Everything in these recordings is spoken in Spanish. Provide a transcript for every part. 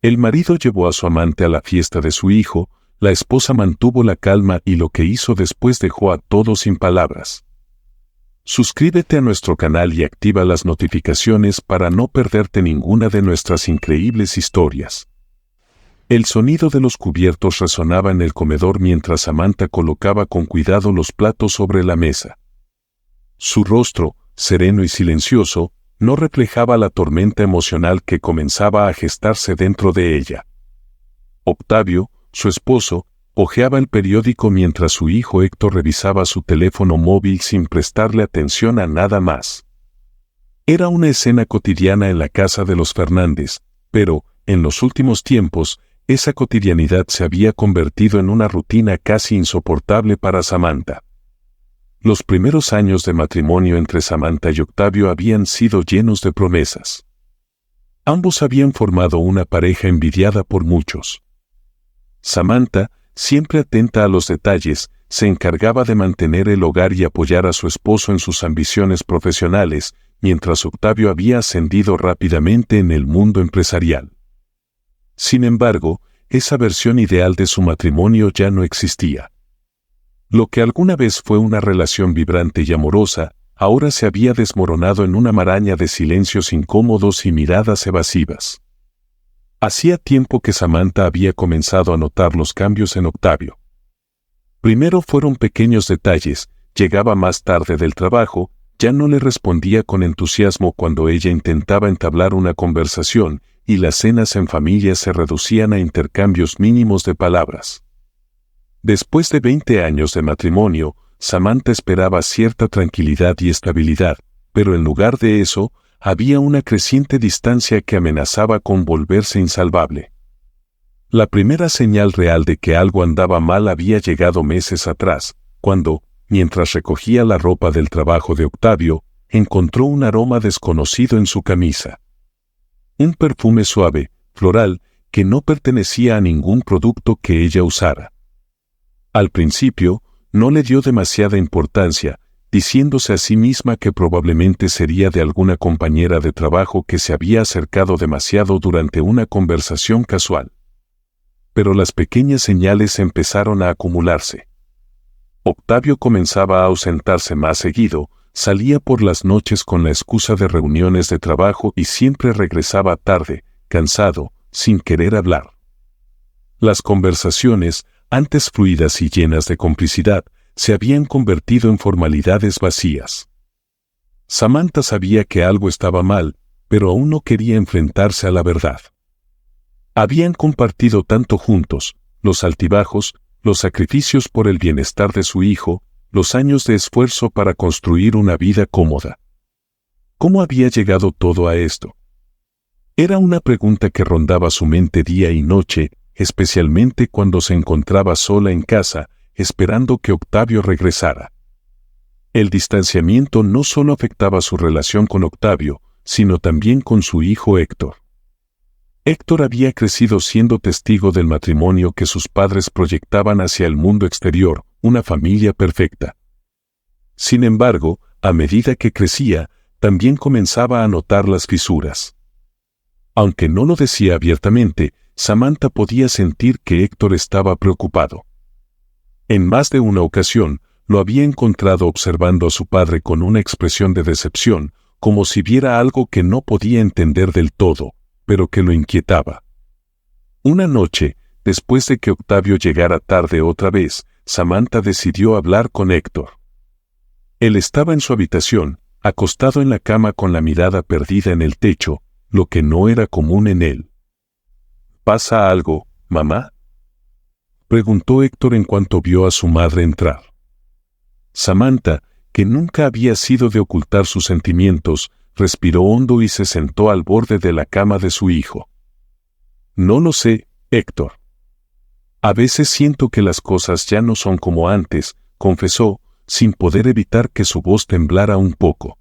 El marido llevó a su amante a la fiesta de su hijo, la esposa mantuvo la calma y lo que hizo después dejó a todos sin palabras. Suscríbete a nuestro canal y activa las notificaciones para no perderte ninguna de nuestras increíbles historias. El sonido de los cubiertos resonaba en el comedor mientras Samantha colocaba con cuidado los platos sobre la mesa. Su rostro, sereno y silencioso, no reflejaba la tormenta emocional que comenzaba a gestarse dentro de ella. Octavio, su esposo, hojeaba el periódico mientras su hijo Héctor revisaba su teléfono móvil sin prestarle atención a nada más. Era una escena cotidiana en la casa de los Fernández, pero, en los últimos tiempos, esa cotidianidad se había convertido en una rutina casi insoportable para Samantha. Los primeros años de matrimonio entre Samantha y Octavio habían sido llenos de promesas. Ambos habían formado una pareja envidiada por muchos. Samantha, siempre atenta a los detalles, se encargaba de mantener el hogar y apoyar a su esposo en sus ambiciones profesionales, mientras Octavio había ascendido rápidamente en el mundo empresarial. Sin embargo, esa versión ideal de su matrimonio ya no existía. Lo que alguna vez fue una relación vibrante y amorosa, ahora se había desmoronado en una maraña de silencios incómodos y miradas evasivas. Hacía tiempo que Samantha había comenzado a notar los cambios en Octavio. Primero fueron pequeños detalles, llegaba más tarde del trabajo, ya no le respondía con entusiasmo cuando ella intentaba entablar una conversación, y las cenas en familia se reducían a intercambios mínimos de palabras. Después de 20 años de matrimonio, Samantha esperaba cierta tranquilidad y estabilidad, pero en lugar de eso, había una creciente distancia que amenazaba con volverse insalvable. La primera señal real de que algo andaba mal había llegado meses atrás, cuando, mientras recogía la ropa del trabajo de Octavio, encontró un aroma desconocido en su camisa. Un perfume suave, floral, que no pertenecía a ningún producto que ella usara. Al principio, no le dio demasiada importancia, diciéndose a sí misma que probablemente sería de alguna compañera de trabajo que se había acercado demasiado durante una conversación casual. Pero las pequeñas señales empezaron a acumularse. Octavio comenzaba a ausentarse más seguido, salía por las noches con la excusa de reuniones de trabajo y siempre regresaba tarde, cansado, sin querer hablar. Las conversaciones, antes fluidas y llenas de complicidad, se habían convertido en formalidades vacías. Samantha sabía que algo estaba mal, pero aún no quería enfrentarse a la verdad. Habían compartido tanto juntos, los altibajos, los sacrificios por el bienestar de su hijo, los años de esfuerzo para construir una vida cómoda. ¿Cómo había llegado todo a esto? Era una pregunta que rondaba su mente día y noche, especialmente cuando se encontraba sola en casa, esperando que Octavio regresara. El distanciamiento no solo afectaba su relación con Octavio, sino también con su hijo Héctor. Héctor había crecido siendo testigo del matrimonio que sus padres proyectaban hacia el mundo exterior, una familia perfecta. Sin embargo, a medida que crecía, también comenzaba a notar las fisuras. Aunque no lo decía abiertamente, Samantha podía sentir que Héctor estaba preocupado. En más de una ocasión, lo había encontrado observando a su padre con una expresión de decepción, como si viera algo que no podía entender del todo, pero que lo inquietaba. Una noche, después de que Octavio llegara tarde otra vez, Samantha decidió hablar con Héctor. Él estaba en su habitación, acostado en la cama con la mirada perdida en el techo, lo que no era común en él. ¿Pasa algo, mamá?, preguntó Héctor en cuanto vio a su madre entrar. Samantha, que nunca había sido de ocultar sus sentimientos, respiró hondo y se sentó al borde de la cama de su hijo. No lo sé, Héctor. A veces siento que las cosas ya no son como antes, confesó, sin poder evitar que su voz temblara un poco.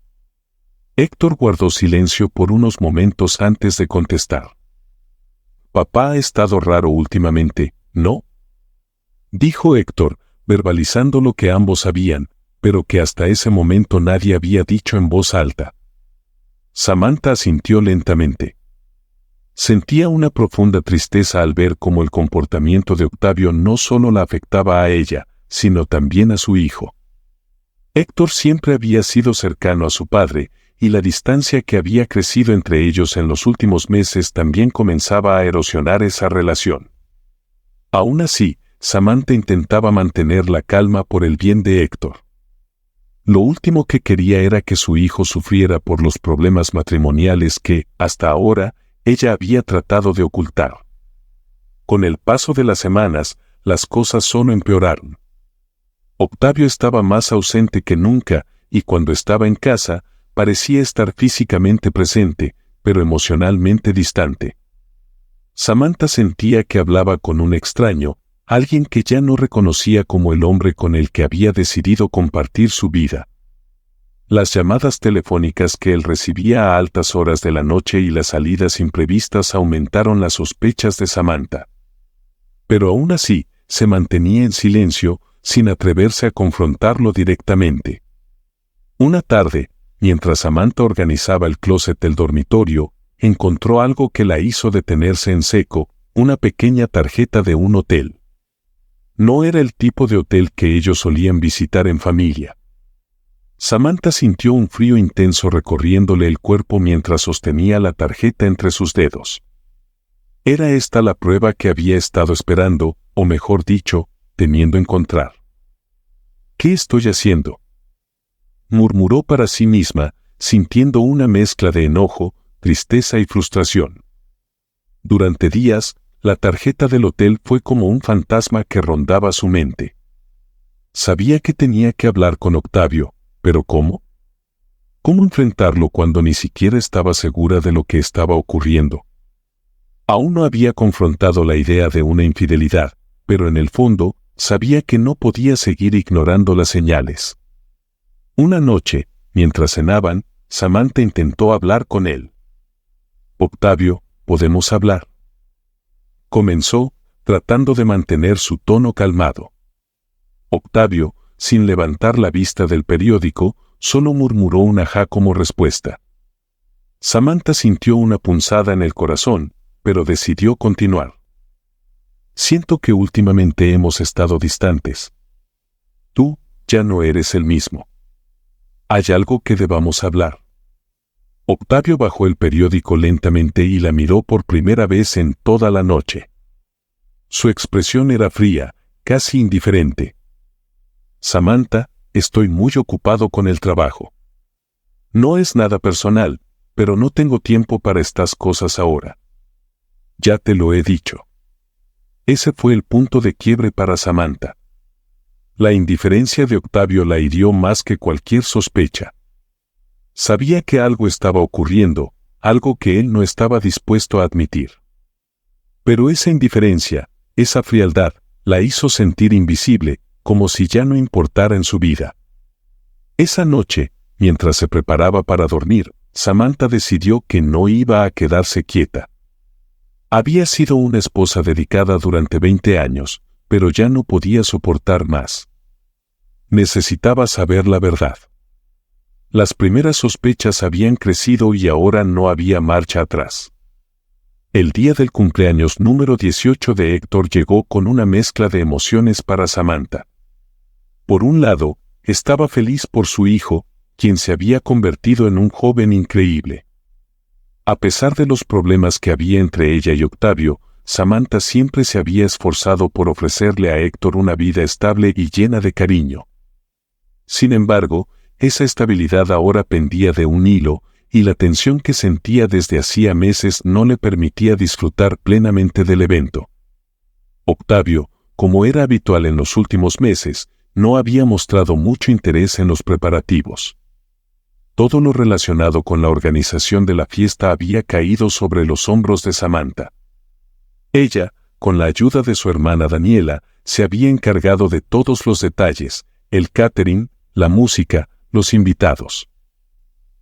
Héctor guardó silencio por unos momentos antes de contestar. Papá ha estado raro últimamente, ¿no?, dijo Héctor, verbalizando lo que ambos sabían, pero que hasta ese momento nadie había dicho en voz alta. Samantha asintió lentamente. Sentía una profunda tristeza al ver cómo el comportamiento de Octavio no solo la afectaba a ella, sino también a su hijo. Héctor siempre había sido cercano a su padre, y la distancia que había crecido entre ellos en los últimos meses también comenzaba a erosionar esa relación. Aún así, Samantha intentaba mantener la calma por el bien de Héctor. Lo último que quería era que su hijo sufriera por los problemas matrimoniales que, hasta ahora, ella había tratado de ocultar. Con el paso de las semanas, las cosas solo empeoraron. Octavio estaba más ausente que nunca, y cuando estaba en casa, parecía estar físicamente presente, pero emocionalmente distante. Samantha sentía que hablaba con un extraño, alguien que ya no reconocía como el hombre con el que había decidido compartir su vida. Las llamadas telefónicas que él recibía a altas horas de la noche y las salidas imprevistas aumentaron las sospechas de Samantha. Pero aún así, se mantenía en silencio, sin atreverse a confrontarlo directamente. Una tarde, mientras Samantha organizaba el closet del dormitorio, encontró algo que la hizo detenerse en seco, una pequeña tarjeta de un hotel. No era el tipo de hotel que ellos solían visitar en familia. Samantha sintió un frío intenso recorriéndole el cuerpo mientras sostenía la tarjeta entre sus dedos. Era esta la prueba que había estado esperando, o mejor dicho, temiendo encontrar. ¿Qué estoy haciendo?, murmuró para sí misma, sintiendo una mezcla de enojo, tristeza y frustración. Durante días, la tarjeta del hotel fue como un fantasma que rondaba su mente. Sabía que tenía que hablar con Octavio, pero ¿cómo? ¿Cómo enfrentarlo cuando ni siquiera estaba segura de lo que estaba ocurriendo? Aún no había confrontado la idea de una infidelidad, pero en el fondo, sabía que no podía seguir ignorando las señales. Una noche, mientras cenaban, Samantha intentó hablar con él. «Octavio, ¿podemos hablar?», comenzó, tratando de mantener su tono calmado. Octavio, sin levantar la vista del periódico, solo murmuró un ajá como respuesta. Samantha sintió una punzada en el corazón, pero decidió continuar. «Siento que últimamente hemos estado distantes. Tú ya no eres el mismo. ¿Hay algo que debamos hablar?». Octavio bajó el periódico lentamente y la miró por primera vez en toda la noche. Su expresión era fría, casi indiferente. «Samantha, estoy muy ocupado con el trabajo. No es nada personal, pero no tengo tiempo para estas cosas ahora. Ya te lo he dicho». Ese fue el punto de quiebre para Samantha. La indiferencia de Octavio la hirió más que cualquier sospecha. Sabía que algo estaba ocurriendo, algo que él no estaba dispuesto a admitir. Pero esa indiferencia, esa frialdad, la hizo sentir invisible, como si ya no importara en su vida. Esa noche, mientras se preparaba para dormir, Samantha decidió que no iba a quedarse quieta. Había sido una esposa dedicada durante 20 años, pero ya no podía soportar más. Necesitaba saber la verdad. Las primeras sospechas habían crecido y ahora no había marcha atrás. El día del cumpleaños número 18 de Héctor llegó con una mezcla de emociones para Samantha. Por un lado, estaba feliz por su hijo, quien se había convertido en un joven increíble. A pesar de los problemas que había entre ella y Octavio, Samantha siempre se había esforzado por ofrecerle a Héctor una vida estable y llena de cariño. Sin embargo, esa estabilidad ahora pendía de un hilo, y la tensión que sentía desde hacía meses no le permitía disfrutar plenamente del evento. Octavio, como era habitual en los últimos meses, no había mostrado mucho interés en los preparativos. Todo lo relacionado con la organización de la fiesta había caído sobre los hombros de Samantha. Ella, con la ayuda de su hermana Daniela, se había encargado de todos los detalles, el catering, la música, los invitados.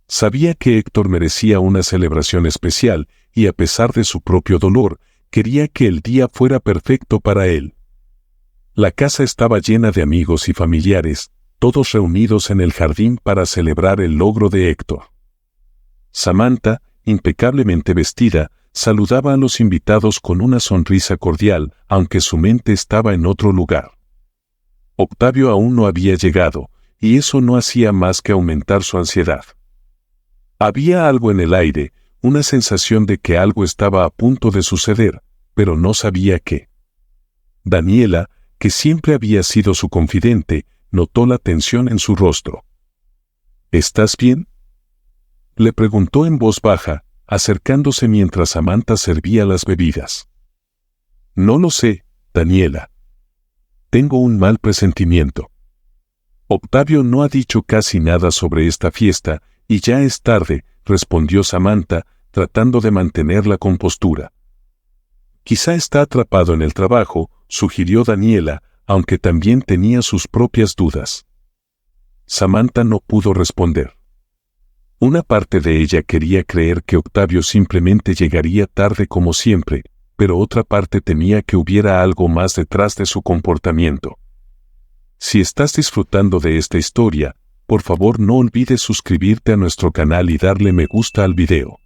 Sabía que Héctor merecía una celebración especial y a pesar de su propio dolor, quería que el día fuera perfecto para él. La casa estaba llena de amigos y familiares, todos reunidos en el jardín para celebrar el logro de Héctor. Samantha, impecablemente vestida, saludaba a los invitados con una sonrisa cordial, aunque su mente estaba en otro lugar. Octavio aún no había llegado, y eso no hacía más que aumentar su ansiedad. Había algo en el aire, una sensación de que algo estaba a punto de suceder, pero no sabía qué. Daniela, que siempre había sido su confidente, notó la tensión en su rostro. ¿Estás bien?, le preguntó en voz baja, acercándose mientras Samantha servía las bebidas. No lo sé, Daniela. Tengo un mal presentimiento. Octavio no ha dicho casi nada sobre esta fiesta, y ya es tarde, respondió Samantha, tratando de mantener la compostura. Quizá está atrapado en el trabajo, sugirió Daniela, aunque también tenía sus propias dudas. Samantha no pudo responder. Una parte de ella quería creer que Octavio simplemente llegaría tarde como siempre, pero otra parte temía que hubiera algo más detrás de su comportamiento. Si estás disfrutando de esta historia, por favor no olvides suscribirte a nuestro canal y darle me gusta al video.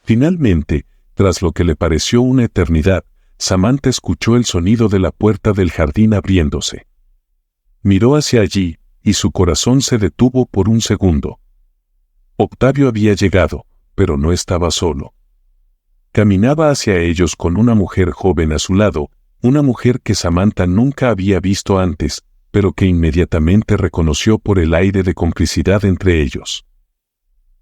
Finalmente, tras lo que le pareció una eternidad, Samantha escuchó el sonido de la puerta del jardín abriéndose. Miró hacia allí, y su corazón se detuvo por un segundo. Octavio había llegado, pero no estaba solo. Caminaba hacia ellos con una mujer joven a su lado, una mujer que Samantha nunca había visto antes, pero que inmediatamente reconoció por el aire de complicidad entre ellos.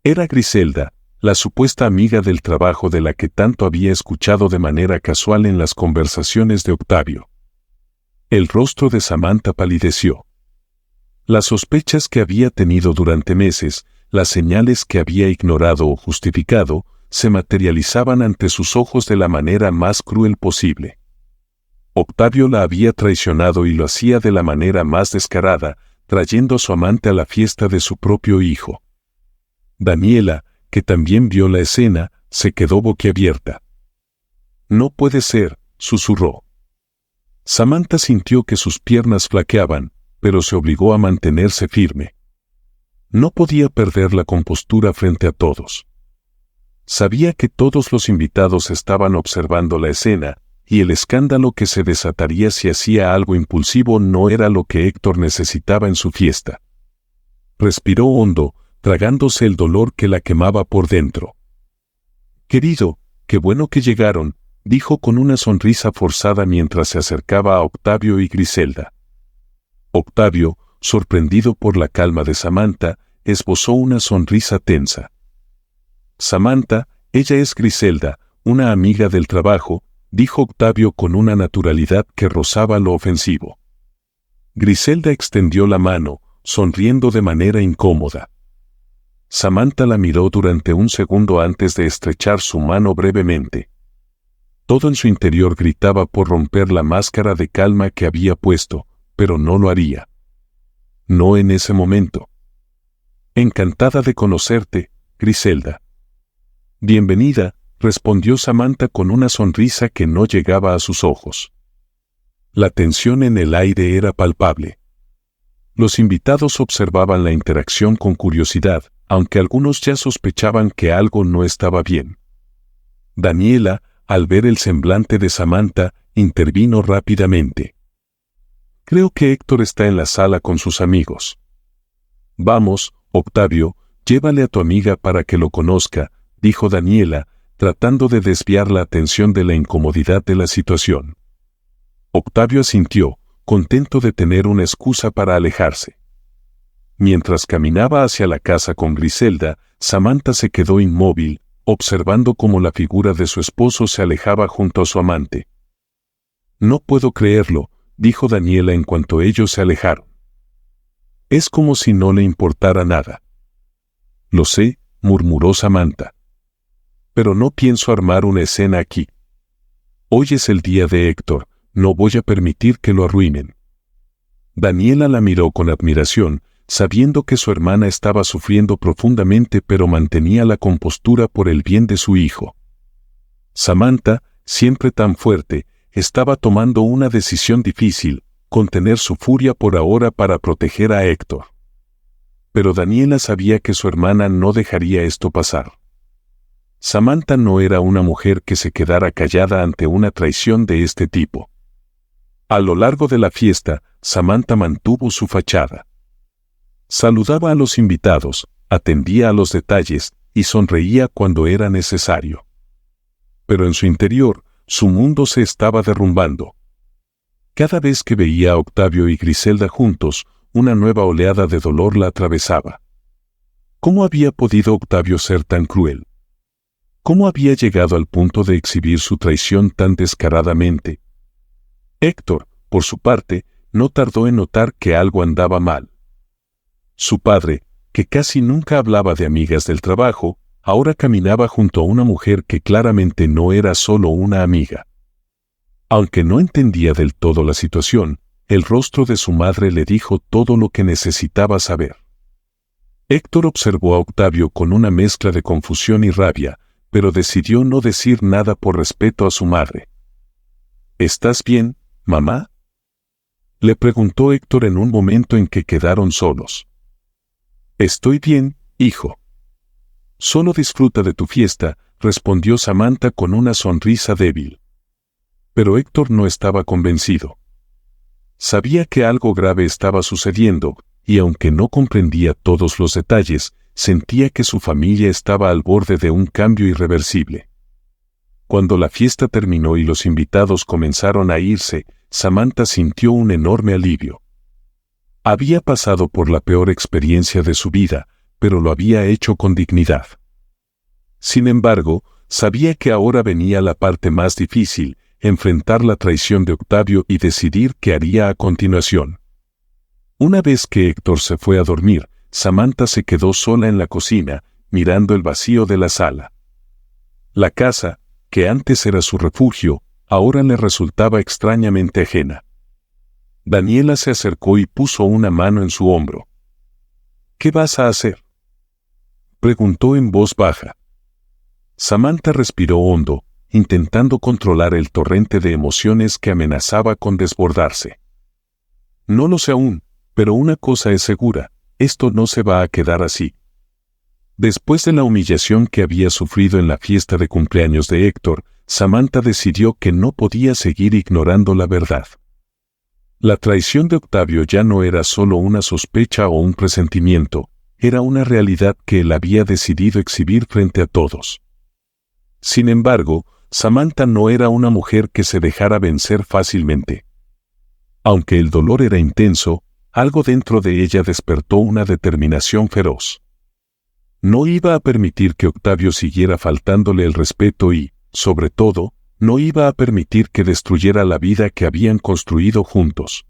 Era Griselda, la supuesta amiga del trabajo de la que tanto había escuchado de manera casual en las conversaciones de Octavio. El rostro de Samantha palideció. Las sospechas que había tenido durante meses, las señales que había ignorado o justificado, se materializaban ante sus ojos de la manera más cruel posible. Octavio la había traicionado y lo hacía de la manera más descarada, trayendo a su amante a la fiesta de su propio hijo. Daniela, que también vio la escena, se quedó boquiabierta. No puede ser, susurró. Samantha sintió que sus piernas flaqueaban, pero se obligó a mantenerse firme. No podía perder la compostura frente a todos. Sabía que todos los invitados estaban observando la escena, y el escándalo que se desataría si hacía algo impulsivo no era lo que Héctor necesitaba en su fiesta. Respiró hondo, tragándose el dolor que la quemaba por dentro. Querido, qué bueno que llegaron, dijo con una sonrisa forzada mientras se acercaba a Octavio y Griselda. Octavio, sorprendido por la calma de Samantha, esbozó una sonrisa tensa. Samantha, ella es Griselda, una amiga del trabajo, dijo Octavio con una naturalidad que rozaba lo ofensivo. Griselda extendió la mano, sonriendo de manera incómoda. Samantha la miró durante un segundo antes de estrechar su mano brevemente. Todo en su interior gritaba por romper la máscara de calma que había puesto, pero no lo haría. No en ese momento. Encantada de conocerte, Griselda. Bienvenida, respondió Samantha con una sonrisa que no llegaba a sus ojos. La tensión en el aire era palpable. Los invitados observaban la interacción con curiosidad, aunque algunos ya sospechaban que algo no estaba bien. Daniela, al ver el semblante de Samantha, intervino rápidamente. Creo que Héctor está en la sala con sus amigos. Vamos, Octavio, llévale a tu amiga para que lo conozca, dijo Daniela, tratando de desviar la atención de la incomodidad de la situación. Octavio asintió, contento de tener una excusa para alejarse. Mientras caminaba hacia la casa con Griselda, Samantha se quedó inmóvil, observando cómo la figura de su esposo se alejaba junto a su amante. No puedo creerlo, dijo Daniela en cuanto ellos se alejaron. Es como si no le importara nada. Lo sé, murmuró Samantha. Pero no pienso armar una escena aquí. Hoy es el día de Héctor, no voy a permitir que lo arruinen. Daniela la miró con admiración, sabiendo que su hermana estaba sufriendo profundamente pero mantenía la compostura por el bien de su hijo. Samantha, siempre tan fuerte, estaba tomando una decisión difícil, contener su furia por ahora para proteger a Héctor. Pero Daniela sabía que su hermana no dejaría esto pasar. Samantha no era una mujer que se quedara callada ante una traición de este tipo. A lo largo de la fiesta, Samantha mantuvo su fachada. Saludaba a los invitados, atendía a los detalles y sonreía cuando era necesario. Pero en su interior, su mundo se estaba derrumbando. Cada vez que veía a Octavio y Griselda juntos, una nueva oleada de dolor la atravesaba. ¿Cómo había podido Octavio ser tan cruel? ¿Cómo había llegado al punto de exhibir su traición tan descaradamente? Héctor, por su parte, no tardó en notar que algo andaba mal. Su padre, que casi nunca hablaba de amigas del trabajo, ahora caminaba junto a una mujer que claramente no era solo una amiga. Aunque no entendía del todo la situación, el rostro de su madre le dijo todo lo que necesitaba saber. Héctor observó a Octavio con una mezcla de confusión y rabia, pero decidió no decir nada por respeto a su madre. ¿Estás bien, mamá?, le preguntó Héctor en un momento en que quedaron solos. Estoy bien, hijo. Solo disfruta de tu fiesta, respondió Samantha con una sonrisa débil. Pero Héctor no estaba convencido. Sabía que algo grave estaba sucediendo, y aunque no comprendía todos los detalles, sentía que su familia estaba al borde de un cambio irreversible. Cuando la fiesta terminó y los invitados comenzaron a irse, Samantha sintió un enorme alivio. Había pasado por la peor experiencia de su vida, pero lo había hecho con dignidad. Sin embargo, sabía que ahora venía la parte más difícil, enfrentar la traición de Octavio y decidir qué haría a continuación. Una vez que Héctor se fue a dormir, Samantha se quedó sola en la cocina, mirando el vacío de la sala. La casa, que antes era su refugio, ahora le resultaba extrañamente ajena. Daniela se acercó y puso una mano en su hombro. ¿Qué vas a hacer?, preguntó en voz baja. Samantha respiró hondo, intentando controlar el torrente de emociones que amenazaba con desbordarse. No lo sé aún, pero una cosa es segura, esto no se va a quedar así. Después de la humillación que había sufrido en la fiesta de cumpleaños de Héctor, Samantha decidió que no podía seguir ignorando la verdad. La traición de Octavio ya no era solo una sospecha o un presentimiento, era una realidad que él había decidido exhibir frente a todos. Sin embargo, Samantha no era una mujer que se dejara vencer fácilmente. Aunque el dolor era intenso, algo dentro de ella despertó una determinación feroz. No iba a permitir que Octavio siguiera faltándole el respeto y, sobre todo, no iba a permitir que destruyera la vida que habían construido juntos.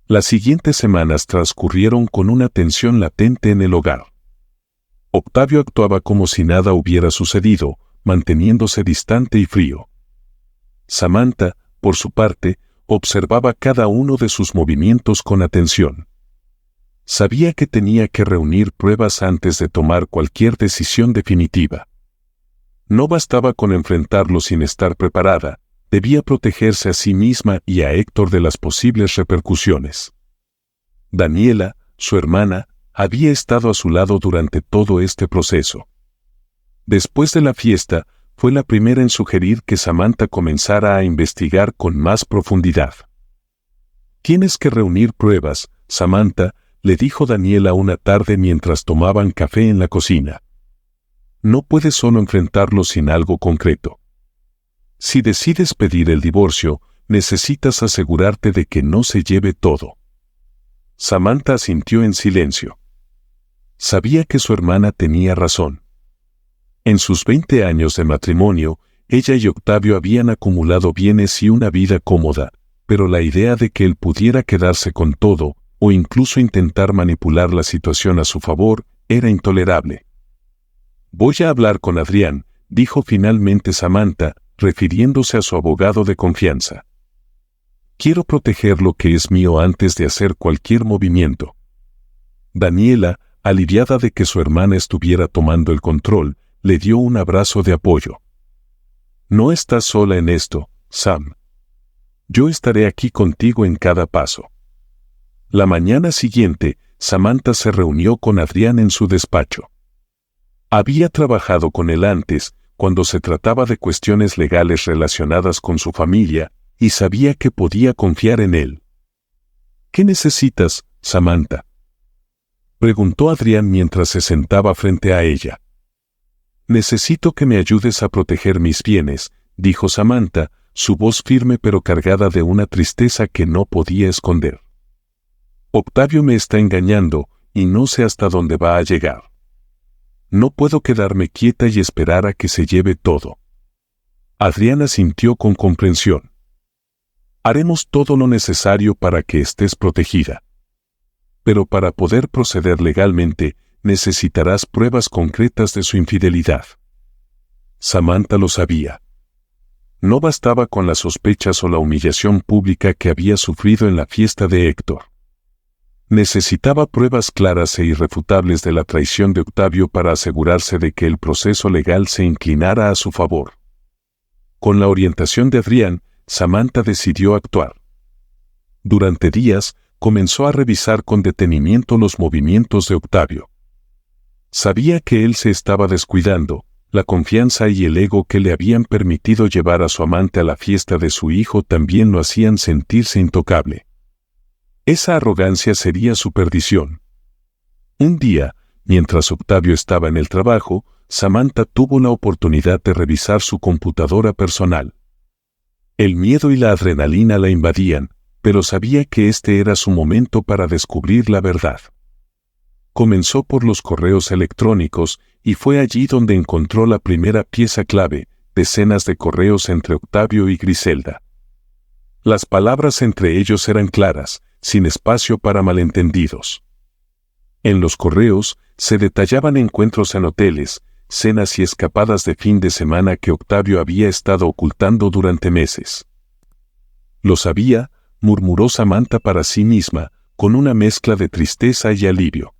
Las siguientes semanas transcurrieron con una tensión latente en el hogar. Octavio actuaba como si nada hubiera sucedido, manteniéndose distante y frío. Samantha, por su parte, observaba cada uno de sus movimientos con atención. Sabía que tenía que reunir pruebas antes de tomar cualquier decisión definitiva. No bastaba con enfrentarlo sin estar preparada, debía protegerse a sí misma y a Héctor de las posibles repercusiones. Daniela, su hermana, había estado a su lado durante todo este proceso. Después de la fiesta, fue la primera en sugerir que Samantha comenzara a investigar con más profundidad. «Tienes que reunir pruebas, Samantha», le dijo Daniela una tarde mientras tomaban café en la cocina. «No puedes solo enfrentarlo sin algo concreto. Si decides pedir el divorcio, necesitas asegurarte de que no se lleve todo». Samantha asintió en silencio. Sabía que su hermana tenía razón. En sus 20 años de matrimonio, ella y Octavio habían acumulado bienes y una vida cómoda, pero la idea de que él pudiera quedarse con todo, o incluso intentar manipular la situación a su favor, era intolerable. «Voy a hablar con Adrián», dijo finalmente Samantha, refiriéndose a su abogado de confianza. «Quiero proteger lo que es mío antes de hacer cualquier movimiento». Daniela, aliviada de que su hermana estuviera tomando el control, le dio un abrazo de apoyo. «No estás sola en esto, Sam. Yo estaré aquí contigo en cada paso». La mañana siguiente, Samantha se reunió con Adrián en su despacho. Había trabajado con él antes, cuando se trataba de cuestiones legales relacionadas con su familia, y sabía que podía confiar en él. ¿Qué necesitas, Samantha?, preguntó Adrián mientras se sentaba frente a ella. Necesito que me ayudes a proteger mis bienes, dijo Samantha, su voz firme pero cargada de una tristeza que no podía esconder. Octavio me está engañando, y no sé hasta dónde va a llegar. No puedo quedarme quieta y esperar a que se lleve todo. Adriana sintió con comprensión. Haremos todo lo necesario para que estés protegida. Pero para poder proceder legalmente, necesitarás pruebas concretas de su infidelidad. Samantha lo sabía. No bastaba con las sospechas o la humillación pública que había sufrido en la fiesta de Héctor. Necesitaba pruebas claras e irrefutables de la traición de Octavio para asegurarse de que el proceso legal se inclinara a su favor. Con la orientación de Adrián, Samantha decidió actuar. Durante días, comenzó a revisar con detenimiento los movimientos de Octavio. Sabía que él se estaba descuidando. La confianza y el ego que le habían permitido llevar a su amante a la fiesta de su hijo también lo hacían sentirse intocable. Esa arrogancia sería su perdición. Un día, mientras Octavio estaba en el trabajo, Samantha tuvo la oportunidad de revisar su computadora personal. El miedo y la adrenalina la invadían, pero sabía que este era su momento para descubrir la verdad. Comenzó por los correos electrónicos y fue allí donde encontró la primera pieza clave, decenas de correos entre Octavio y Griselda. Las palabras entre ellos eran claras, sin espacio para malentendidos. En los correos se detallaban encuentros en hoteles, cenas y escapadas de fin de semana que Octavio había estado ocultando durante meses. Lo sabía, murmuró Samantha para sí misma, con una mezcla de tristeza y alivio.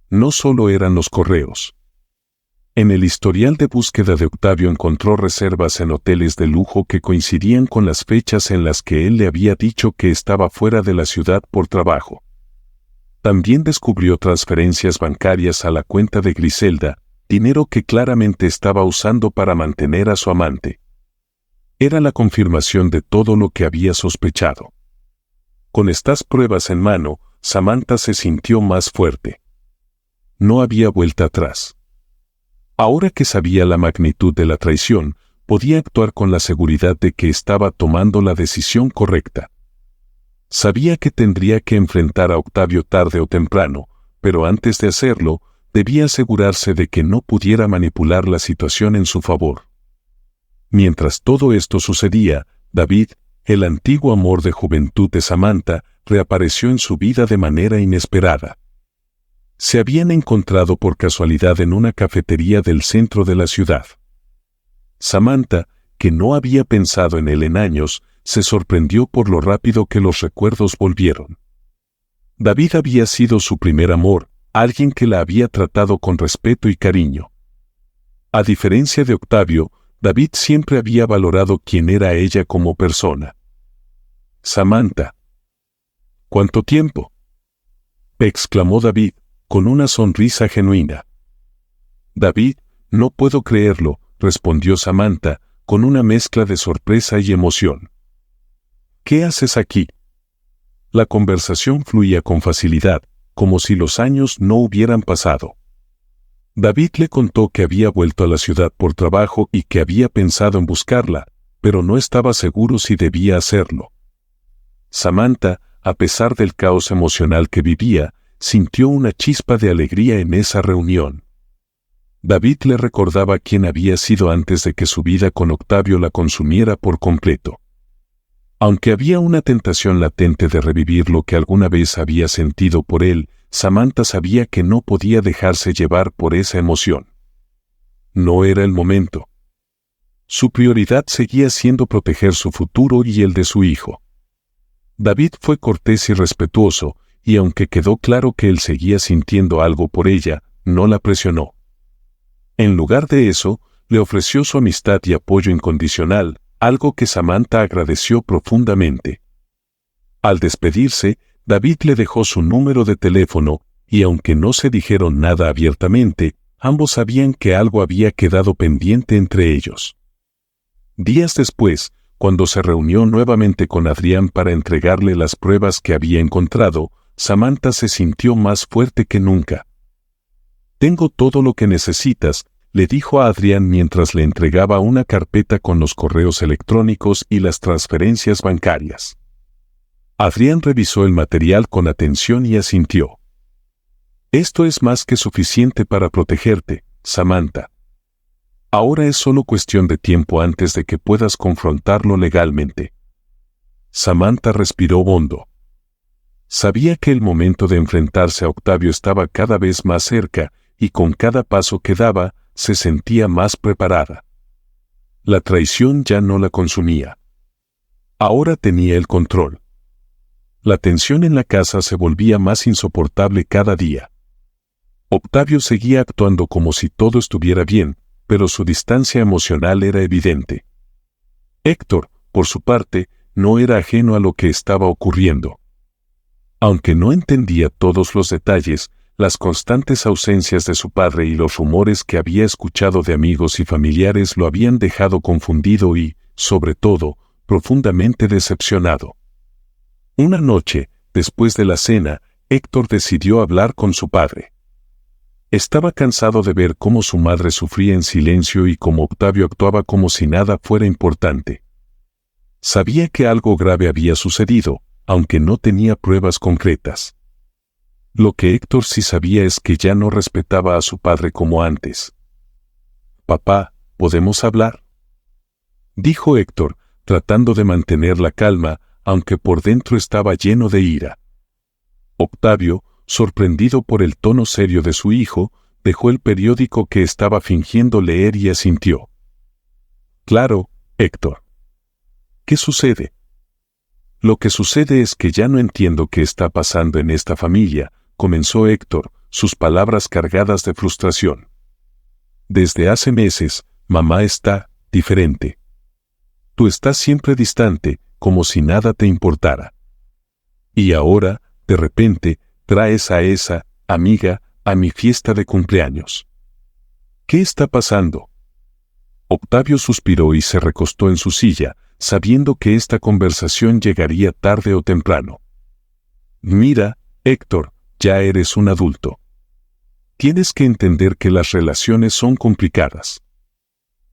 No solo eran los correos. En el historial de búsqueda de Octavio encontró reservas en hoteles de lujo que coincidían con las fechas en las que él le había dicho que estaba fuera de la ciudad por trabajo. También descubrió transferencias bancarias a la cuenta de Griselda, dinero que claramente estaba usando para mantener a su amante. Era la confirmación de todo lo que había sospechado. Con estas pruebas en mano, Samantha se sintió más fuerte. No había vuelta atrás. Ahora que sabía la magnitud de la traición, podía actuar con la seguridad de que estaba tomando la decisión correcta. Sabía que tendría que enfrentar a Octavio tarde o temprano, pero antes de hacerlo, debía asegurarse de que no pudiera manipular la situación en su favor. Mientras todo esto sucedía, David, el antiguo amor de juventud de Samantha, reapareció en su vida de manera inesperada. Se habían encontrado por casualidad en una cafetería del centro de la ciudad. Samantha, que no había pensado en él en años, se sorprendió por lo rápido que los recuerdos volvieron. David había sido su primer amor, alguien que la había tratado con respeto y cariño. A diferencia de Octavio, David siempre había valorado quién era ella como persona. Samantha. ¿Cuánto tiempo?, exclamó David, con una sonrisa genuina. David, no puedo creerlo, respondió Samantha, con una mezcla de sorpresa y emoción. ¿Qué haces aquí? La conversación fluía con facilidad, como si los años no hubieran pasado. David le contó que había vuelto a la ciudad por trabajo y que había pensado en buscarla, pero no estaba seguro si debía hacerlo. Samantha, a pesar del caos emocional que vivía, sintió una chispa de alegría en esa reunión. David le recordaba quién había sido antes de que su vida con Octavio la consumiera por completo. Aunque había una tentación latente de revivir lo que alguna vez había sentido por él, Samantha sabía que no podía dejarse llevar por esa emoción. No era el momento. Su prioridad seguía siendo proteger su futuro y el de su hijo. David fue cortés y respetuoso, y aunque quedó claro que él seguía sintiendo algo por ella, no la presionó. En lugar de eso, le ofreció su amistad y apoyo incondicional, algo que Samantha agradeció profundamente. Al despedirse, David le dejó su número de teléfono, y aunque no se dijeron nada abiertamente, Ambos sabían que algo había quedado pendiente entre ellos. Días después, cuando se reunió nuevamente con Adrián para entregarle las pruebas que había encontrado, Samantha se sintió más fuerte que nunca. «Tengo todo lo que necesitas», le dijo a Adrián mientras le entregaba una carpeta con los correos electrónicos y las transferencias bancarias. Adrián revisó el material con atención y asintió. «Esto es más que suficiente para protegerte, Samantha. Ahora es solo cuestión de tiempo antes de que puedas confrontarlo legalmente». Samantha respiró hondo. Sabía que el momento de enfrentarse a Octavio estaba cada vez más cerca, y con cada paso que daba, se sentía más preparada. La traición ya no la consumía. Ahora tenía el control. La tensión en la casa se volvía más insoportable cada día. Octavio seguía actuando como si todo estuviera bien, pero su distancia emocional era evidente. Héctor, por su parte, no era ajeno a lo que estaba ocurriendo. Aunque no entendía todos los detalles, las constantes ausencias de su padre y los rumores que había escuchado de amigos y familiares lo habían dejado confundido y, sobre todo, profundamente decepcionado. Una noche, después de la cena, Héctor decidió hablar con su padre. Estaba cansado de ver cómo su madre sufría en silencio y cómo Octavio actuaba como si nada fuera importante. Sabía que algo grave había sucedido, aunque no tenía pruebas concretas. Lo que Héctor sí sabía es que ya no respetaba a su padre como antes. «Papá, ¿podemos hablar?», dijo Héctor, tratando de mantener la calma, aunque por dentro estaba lleno de ira. Octavio, sorprendido por el tono serio de su hijo, dejó el periódico que estaba fingiendo leer y asintió. «Claro, Héctor. ¿Qué sucede?». «Lo que sucede es que ya no entiendo qué está pasando en esta familia», comenzó Héctor, sus palabras cargadas de frustración. «Desde hace meses, mamá está diferente. Tú estás siempre distante, como si nada te importara. Y ahora, de repente, traes a esa amiga a mi fiesta de cumpleaños. ¿Qué está pasando?». Octavio suspiró y se recostó en su silla, sabiendo que esta conversación llegaría tarde o temprano. «Mira, Héctor, ya eres un adulto. Tienes que entender que las relaciones son complicadas.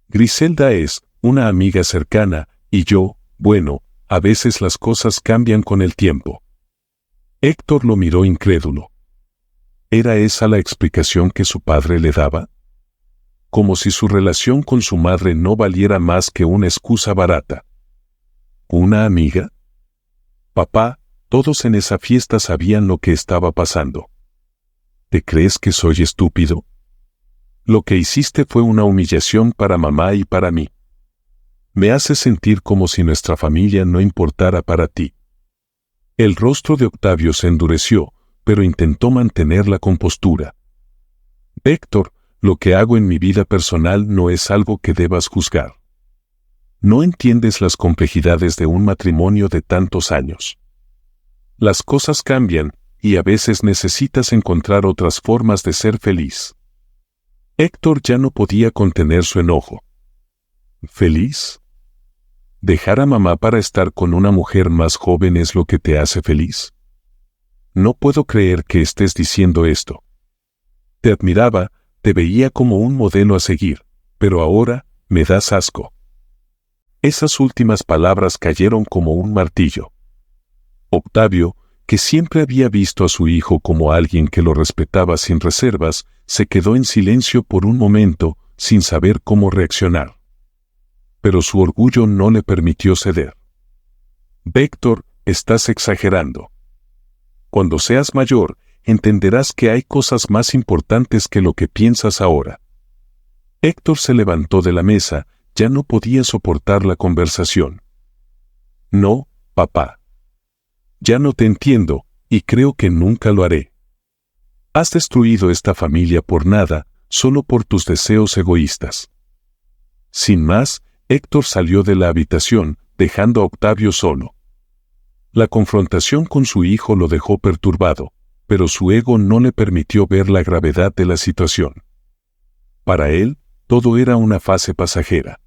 Griselda es una amiga cercana, y yo, bueno, a veces las cosas cambian con el tiempo». Héctor lo miró incrédulo. ¿Era esa la explicación que su padre le daba? Como si su relación con su madre no valiera más que una excusa barata. ¿Una amiga? Papá, todos en esa fiesta sabían lo que estaba pasando. ¿Te crees que soy estúpido? Lo que hiciste fue una humillación para mamá y para mí. Me hace sentir como si nuestra familia no importara para ti. El rostro de Octavio se endureció, pero intentó mantener la compostura. Héctor, lo que hago en mi vida personal no es algo que debas juzgar. No entiendes las complejidades de un matrimonio de tantos años. Las cosas cambian, y a veces necesitas encontrar otras formas de ser feliz. Héctor ya no podía contener su enojo. ¿Feliz? ¿Dejar a mamá para estar con una mujer más joven es lo que te hace feliz? No puedo creer que estés diciendo esto. Te admiraba, te veía como un modelo a seguir, pero ahora me das asco. Esas últimas palabras cayeron como un martillo. Octavio, que siempre había visto a su hijo como alguien que lo respetaba sin reservas, se quedó en silencio por un momento, sin saber cómo reaccionar. Pero su orgullo no le permitió ceder. «Héctor, estás exagerando. Cuando seas mayor, entenderás que hay cosas más importantes que lo que piensas ahora». Héctor se levantó de la mesa, ya no podía soportar la conversación. «No, papá. Ya no te entiendo, y creo que nunca lo haré. Has destruido esta familia por nada, solo por tus deseos egoístas». Sin más, Héctor salió de la habitación, dejando a Octavio solo. La confrontación con su hijo lo dejó perturbado, pero su ego no le permitió ver la gravedad de la situación. Para él, todo era una fase pasajera.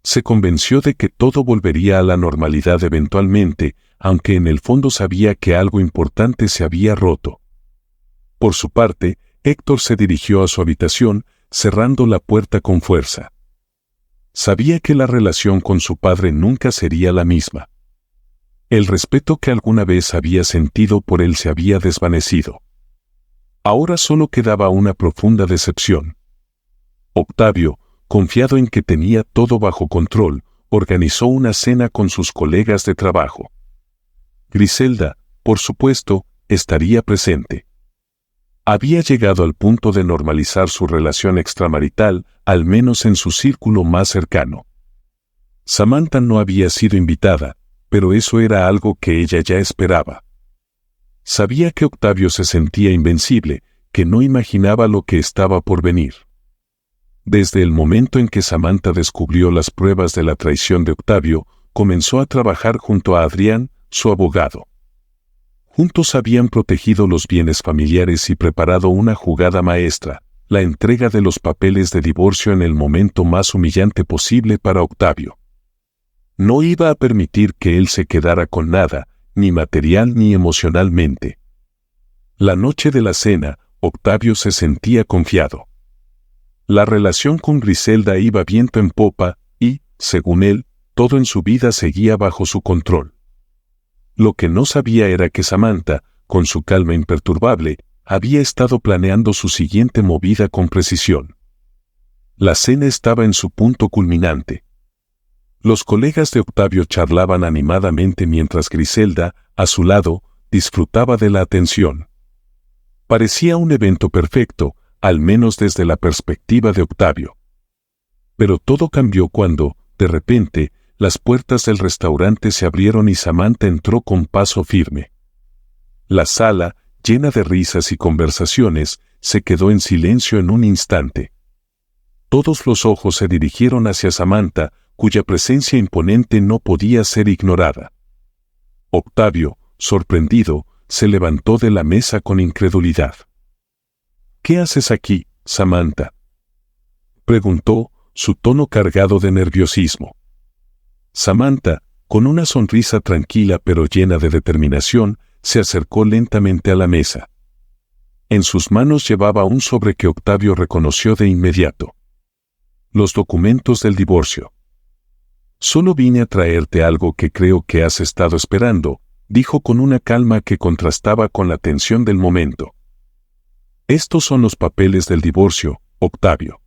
Se convenció de que todo volvería a la normalidad eventualmente, aunque en el fondo sabía que algo importante se había roto. Por su parte, Héctor se dirigió a su habitación, cerrando la puerta con fuerza. Sabía que la relación con su padre nunca sería la misma. El respeto que alguna vez había sentido por él se había desvanecido. Ahora solo quedaba una profunda decepción. Octavio, confiado en que tenía todo bajo control, organizó una cena con sus colegas de trabajo. Griselda, por supuesto, estaría presente. Había llegado al punto de normalizar su relación extramarital, al menos en su círculo más cercano. Samantha no había sido invitada, pero eso era algo que ella ya esperaba. Sabía que Octavio se sentía invencible, que no imaginaba lo que estaba por venir. Desde el momento en que Samantha descubrió las pruebas de la traición de Octavio, comenzó a trabajar junto a Adrián, su abogado. Juntos habían protegido los bienes familiares y preparado una jugada maestra, la entrega de los papeles de divorcio en el momento más humillante posible para Octavio. No iba a permitir que él se quedara con nada, ni material ni emocionalmente. La noche de la cena, Octavio se sentía confiado. La relación con Griselda iba viento en popa y, según él, todo en su vida seguía bajo su control. Lo que no sabía era que Samantha, con su calma imperturbable, había estado planeando su siguiente movida con precisión. La cena estaba en su punto culminante. Los colegas de Octavio charlaban animadamente mientras Griselda, a su lado, disfrutaba de la atención. Parecía un evento perfecto, al menos desde la perspectiva de Octavio. Pero todo cambió cuando, de repente, las puertas del restaurante se abrieron y Samantha entró con paso firme. La sala, llena de risas y conversaciones, se quedó en silencio en un instante. Todos los ojos se dirigieron hacia Samantha, cuya presencia imponente no podía ser ignorada. Octavio, sorprendido, se levantó de la mesa con incredulidad. «¿Qué haces aquí, Samantha?», preguntó, su tono cargado de nerviosismo. Samantha, con una sonrisa tranquila pero llena de determinación, se acercó lentamente a la mesa. En sus manos llevaba un sobre que Octavio reconoció de inmediato. Los documentos del divorcio. «Solo vine a traerte algo que creo que has estado esperando», dijo con una calma que contrastaba con la tensión del momento. «Estos son los papeles del divorcio, Octavio.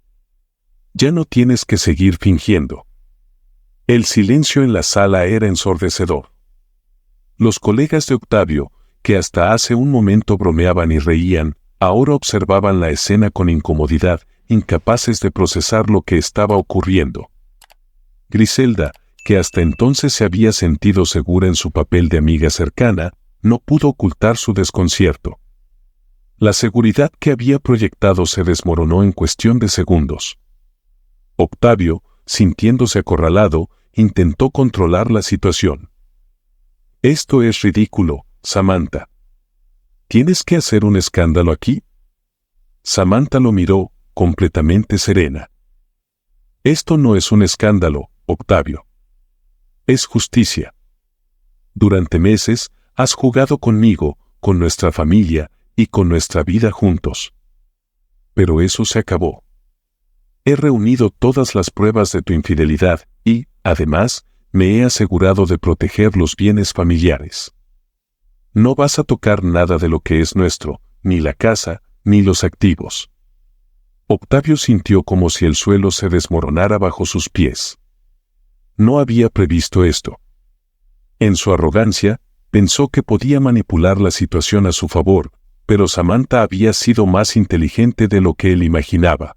Ya no tienes que seguir fingiendo». El silencio en la sala era ensordecedor. Los colegas de Octavio, que hasta hace un momento bromeaban y reían, ahora observaban la escena con incomodidad, incapaces de procesar lo que estaba ocurriendo. Griselda, que hasta entonces se había sentido segura en su papel de amiga cercana, no pudo ocultar su desconcierto. La seguridad que había proyectado se desmoronó en cuestión de segundos. Octavio, sintiéndose acorralado, intentó controlar la situación. «Esto es ridículo, Samantha. ¿Tienes que hacer un escándalo aquí?». Samantha lo miró, completamente serena. «Esto no es un escándalo, Octavio. Es justicia. Durante meses, has jugado conmigo, con nuestra familia y con nuestra vida juntos. Pero eso se acabó. He reunido todas las pruebas de tu infidelidad y, además, me he asegurado de proteger los bienes familiares. No vas a tocar nada de lo que es nuestro, ni la casa, ni los activos». Octavio sintió como si el suelo se desmoronara bajo sus pies. No había previsto esto. En su arrogancia, pensó que podía manipular la situación a su favor, pero Samantha había sido más inteligente de lo que él imaginaba.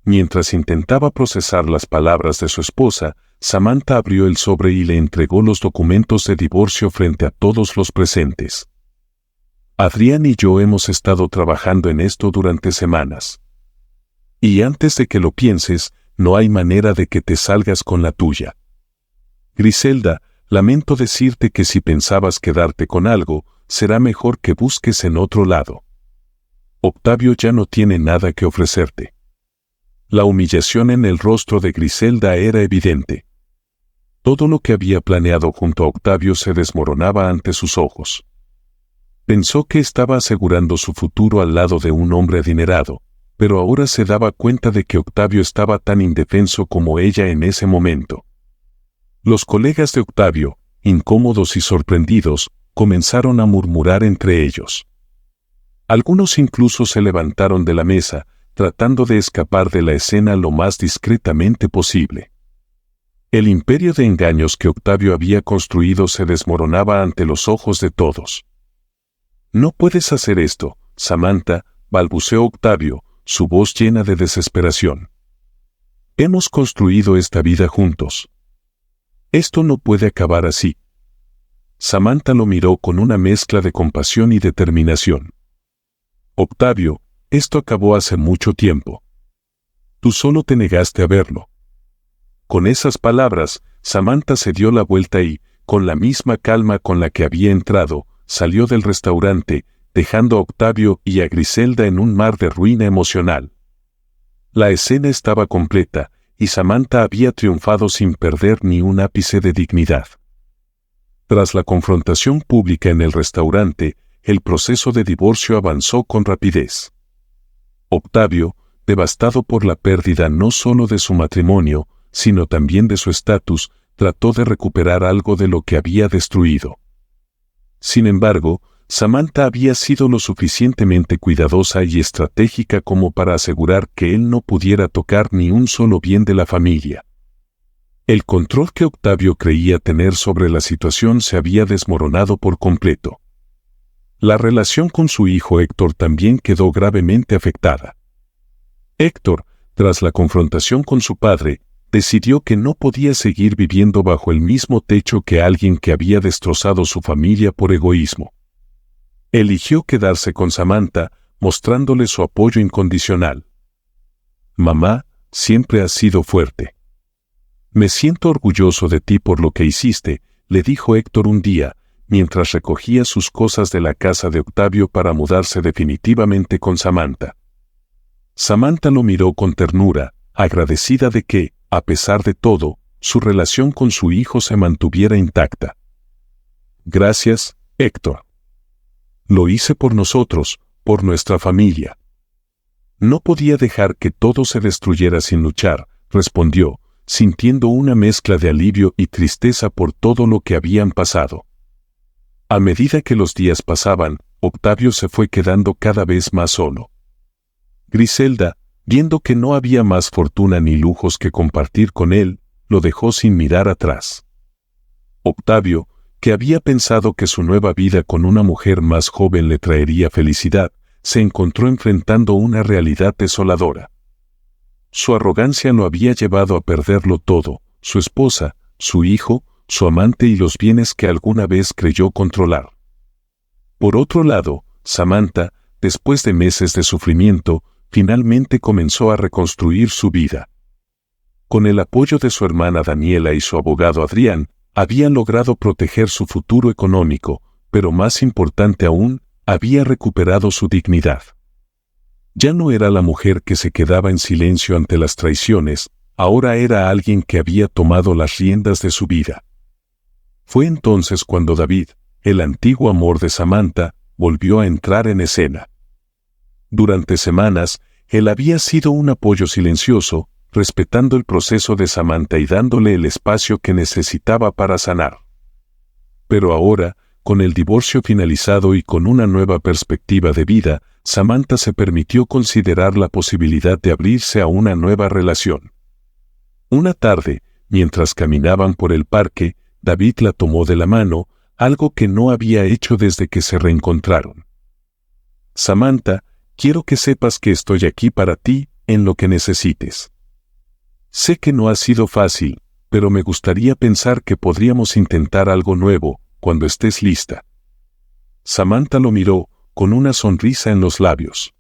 Mientras intentaba procesar las palabras de su esposa, Samantha abrió el sobre y le entregó los documentos de divorcio frente a todos los presentes. «Adrián y yo hemos estado trabajando en esto durante semanas. Y antes de que lo pienses, no hay manera de que te salgas con la tuya. Griselda, lamento decirte que si pensabas quedarte con algo, será mejor que busques en otro lado. Octavio ya no tiene nada que ofrecerte». La humillación en el rostro de Griselda era evidente. Todo lo que había planeado junto a Octavio se desmoronaba ante sus ojos. Pensó que estaba asegurando su futuro al lado de un hombre adinerado, pero ahora se daba cuenta de que Octavio estaba tan indefenso como ella en ese momento. Los colegas de Octavio, incómodos y sorprendidos, comenzaron a murmurar entre ellos. Algunos incluso se levantaron de la mesa, tratando de escapar de la escena lo más discretamente posible. El imperio de engaños que Octavio había construido se desmoronaba ante los ojos de todos. «No puedes hacer esto, Samantha», balbuceó Octavio, su voz llena de desesperación. «Hemos construido esta vida juntos. Esto no puede acabar así». Samantha lo miró con una mezcla de compasión y determinación. «Octavio, esto acabó hace mucho tiempo. Tú solo te negaste a verlo». Con esas palabras, Samantha se dio la vuelta y, con la misma calma con la que había entrado, salió del restaurante, dejando a Octavio y a Griselda en un mar de ruina emocional. La escena estaba completa, y Samantha había triunfado sin perder ni un ápice de dignidad. Tras la confrontación pública en el restaurante, el proceso de divorcio avanzó con rapidez. Octavio, devastado por la pérdida no solo de su matrimonio, sino también de su estatus, trató de recuperar algo de lo que había destruido. Sin embargo, Samantha había sido lo suficientemente cuidadosa y estratégica como para asegurar que él no pudiera tocar ni un solo bien de la familia. El control que Octavio creía tener sobre la situación se había desmoronado por completo. La relación con su hijo Héctor también quedó gravemente afectada. Héctor, tras la confrontación con su padre, decidió que no podía seguir viviendo bajo el mismo techo que alguien que había destrozado su familia por egoísmo. Eligió quedarse con Samantha, mostrándole su apoyo incondicional. «Mamá, siempre has sido fuerte. Me siento orgulloso de ti por lo que hiciste», le dijo Héctor un día, mientras recogía sus cosas de la casa de Octavio para mudarse definitivamente con Samantha. Samantha lo miró con ternura, agradecida de que, a pesar de todo, su relación con su hijo se mantuviera intacta. «Gracias, Héctor. Lo hice por nosotros, por nuestra familia». «No podía dejar que todo se destruyera sin luchar», respondió, sintiendo una mezcla de alivio y tristeza por todo lo que habían pasado. A medida que los días pasaban, Octavio se fue quedando cada vez más solo. Griselda, viendo que no había más fortuna ni lujos que compartir con él, lo dejó sin mirar atrás. Octavio, que había pensado que su nueva vida con una mujer más joven le traería felicidad, se encontró enfrentando una realidad desoladora. Su arrogancia lo había llevado a perderlo todo: su esposa, su hijo, su amante y los bienes que alguna vez creyó controlar. Por otro lado, Samantha, después de meses de sufrimiento, finalmente comenzó a reconstruir su vida. Con el apoyo de su hermana Daniela y su abogado Adrián, habían logrado proteger su futuro económico, pero más importante aún, había recuperado su dignidad. Ya no era la mujer que se quedaba en silencio ante las traiciones, ahora era alguien que había tomado las riendas de su vida. Fue entonces cuando David, el antiguo amor de Samantha, volvió a entrar en escena. Durante semanas, él había sido un apoyo silencioso, respetando el proceso de Samantha y dándole el espacio que necesitaba para sanar. Pero ahora, con el divorcio finalizado y con una nueva perspectiva de vida, Samantha se permitió considerar la posibilidad de abrirse a una nueva relación. Una tarde, mientras caminaban por el parque, David la tomó de la mano, algo que no había hecho desde que se reencontraron. «Samantha, quiero que sepas que estoy aquí para ti, en lo que necesites. Sé que no ha sido fácil, pero me gustaría pensar que podríamos intentar algo nuevo, cuando estés lista». Samantha lo miró, con una sonrisa en los labios.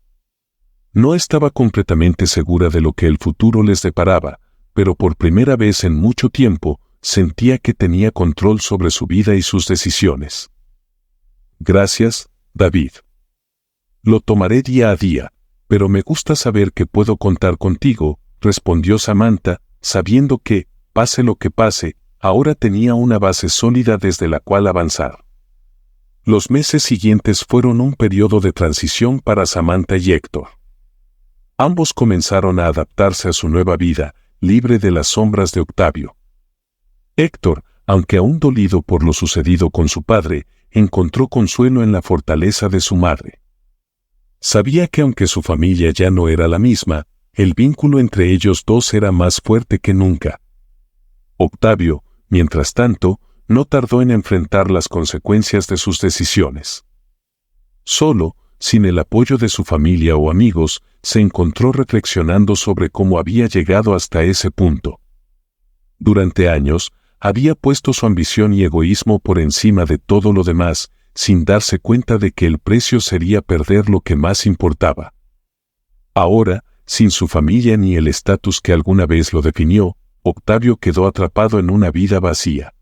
No estaba completamente segura de lo que el futuro les deparaba, pero por primera vez en mucho tiempo, sentía que tenía control sobre su vida y sus decisiones. «Gracias, David. Lo tomaré día a día, pero me gusta saber que puedo contar contigo», respondió Samantha, sabiendo que, pase lo que pase, ahora tenía una base sólida desde la cual avanzar. Los meses siguientes fueron un periodo de transición para Samantha y Héctor. Ambos comenzaron a adaptarse a su nueva vida, libre de las sombras de Octavio. Héctor, aunque aún dolido por lo sucedido con su padre, encontró consuelo en la fortaleza de su madre. Sabía que aunque su familia ya no era la misma, el vínculo entre ellos dos era más fuerte que nunca. Octavio, mientras tanto, no tardó en enfrentar las consecuencias de sus decisiones. Solo, sin el apoyo de su familia o amigos, se encontró reflexionando sobre cómo había llegado hasta ese punto. Durante años, había puesto su ambición y egoísmo por encima de todo lo demás, sin darse cuenta de que el precio sería perder lo que más importaba. Ahora, sin su familia ni el estatus que alguna vez lo definió, Octavio quedó atrapado en una vida vacía.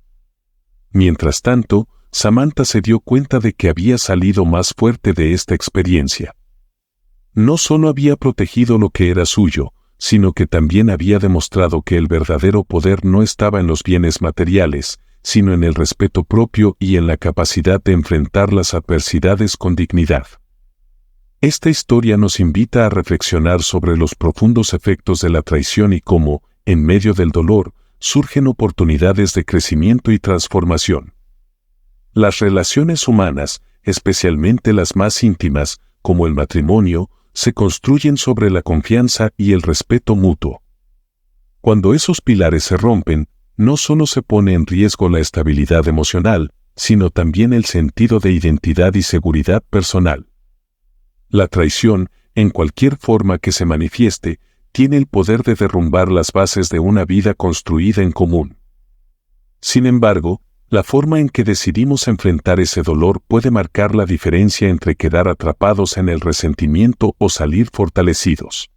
Mientras tanto, Samantha se dio cuenta de que había salido más fuerte de esta experiencia. No solo había protegido lo que era suyo, sino que también había demostrado que el verdadero poder no estaba en los bienes materiales, sino en el respeto propio y en la capacidad de enfrentar las adversidades con dignidad. Esta historia nos invita a reflexionar sobre los profundos efectos de la traición y cómo, en medio del dolor, surgen oportunidades de crecimiento y transformación. Las relaciones humanas, especialmente las más íntimas, como el matrimonio, se construyen sobre la confianza y el respeto mutuo. Cuando esos pilares se rompen, no solo se pone en riesgo la estabilidad emocional, sino también el sentido de identidad y seguridad personal. La traición, en cualquier forma que se manifieste, tiene el poder de derrumbar las bases de una vida construida en común. Sin embargo, la forma en que decidimos enfrentar ese dolor puede marcar la diferencia entre quedar atrapados en el resentimiento o salir fortalecidos.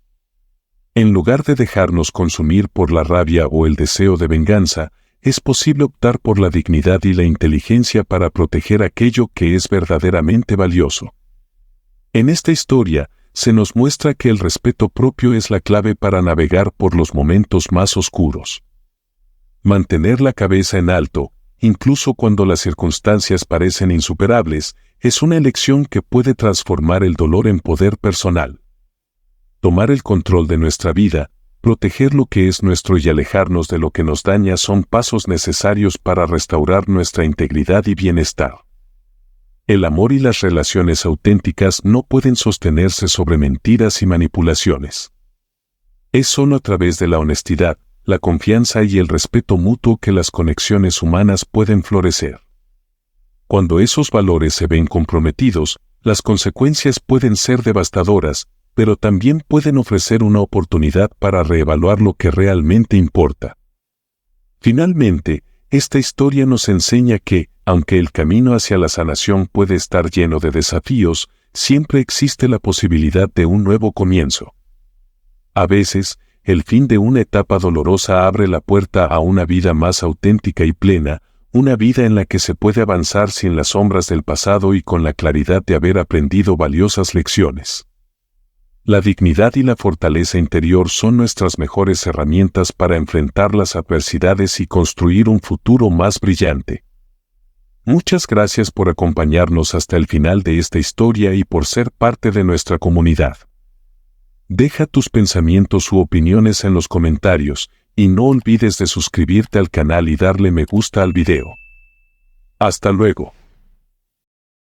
En lugar de dejarnos consumir por la rabia o el deseo de venganza, es posible optar por la dignidad y la inteligencia para proteger aquello que es verdaderamente valioso. En esta historia, se nos muestra que el respeto propio es la clave para navegar por los momentos más oscuros. Mantener la cabeza en alto, incluso cuando las circunstancias parecen insuperables, es una elección que puede transformar el dolor en poder personal. Tomar el control de nuestra vida, proteger lo que es nuestro y alejarnos de lo que nos daña son pasos necesarios para restaurar nuestra integridad y bienestar. El amor y las relaciones auténticas no pueden sostenerse sobre mentiras y manipulaciones. Es solo a través de la honestidad, la confianza y el respeto mutuo que las conexiones humanas pueden florecer. Cuando esos valores se ven comprometidos, las consecuencias pueden ser devastadoras, pero también pueden ofrecer una oportunidad para reevaluar lo que realmente importa. Finalmente, esta historia nos enseña que, aunque el camino hacia la sanación puede estar lleno de desafíos, siempre existe la posibilidad de un nuevo comienzo. A veces, el fin de una etapa dolorosa abre la puerta a una vida más auténtica y plena, una vida en la que se puede avanzar sin las sombras del pasado y con la claridad de haber aprendido valiosas lecciones. La dignidad y la fortaleza interior son nuestras mejores herramientas para enfrentar las adversidades y construir un futuro más brillante. Muchas gracias por acompañarnos hasta el final de esta historia y por ser parte de nuestra comunidad. Deja tus pensamientos u opiniones en los comentarios y no olvides de suscribirte al canal y darle me gusta al video. Hasta luego.